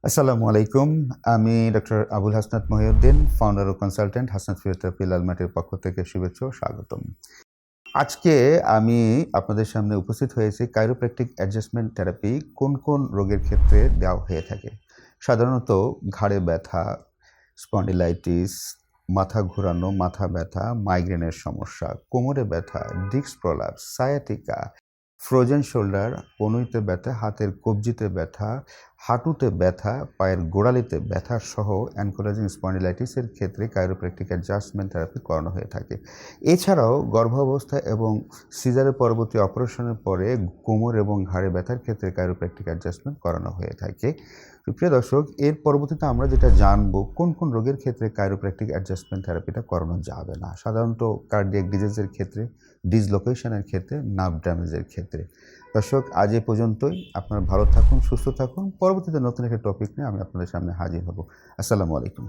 আসসালামু আলাইকুম। আমি ডক্টর আবুল হাসনাত মহিউদ্দিন, ফাউন্ডার ও কনসালটেন্ট হাসনাত ফিজিওথেরাপি লালমাটির পক্ষ থেকে শুভেচ্ছা ও স্বাগতম। আজকে আমি আপনাদের সামনে উপস্থিত হয়েছি কাইরোপ্র্যাকটিক অ্যাডজাস্টমেন্ট থেরাপি কোন কোন রোগের ক্ষেত্রে দেওয়া হয়ে থাকে। সাধারণত ঘাড়ে ব্যথা, স্পন্ডিলাইটিস, মাথা ঘোরানো, মাথা ব্যথা, মাইগ্রেনের সমস্যা, কোমরে ব্যথা, disc prolapse, sciatica, frozen shoulder, কনুইতে ব্যথা, হাতের কবজিতে ব্যথা, হাঁটুতে ব্যথা, পায়ের গোড়ালিতে ব্যথা সহ অ্যানকোলজিং স্পন্ডিলাইটিসের ক্ষেত্রে কাইরোপ্র্যাকটিক অ্যাডজাস্টমেন্ট থেরাপি করানো হয়ে থাকে। এছাড়াও গর্ভাবস্থা এবং সিজারের পরবর্তী অপারেশনের পরে কোমর এবং ঘাড়ে ব্যথার ক্ষেত্রে কাইরোপ্র্যাকটিক অ্যাডজাস্টমেন্ট করানো হয়ে থাকে। প্রিয় দর্শক, এর পরবর্তীতে আমরা যেটা জানবো কোন কোন রোগের ক্ষেত্রে কাইরোপ্র্যাকটিক অ্যাডজাস্টমেন্ট থেরাপিটা করানো যাবে না। সাধারণত কার্ডিয়াক ডিজিজের ক্ষেত্রে, ডিসলোকেশনের ক্ষেত্রে, নার্ভ ড্যামেজের ক্ষেত্রে। দর্শক, আজ এ পর্যন্তই। আপনারা ভালো থাকুন, সুস্থ থাকুন। পরবর্তীতে নতুন একটা টপিক নিয়ে আমি আপনাদের সামনে হাজির হব। আসসালামু আলাইকুম।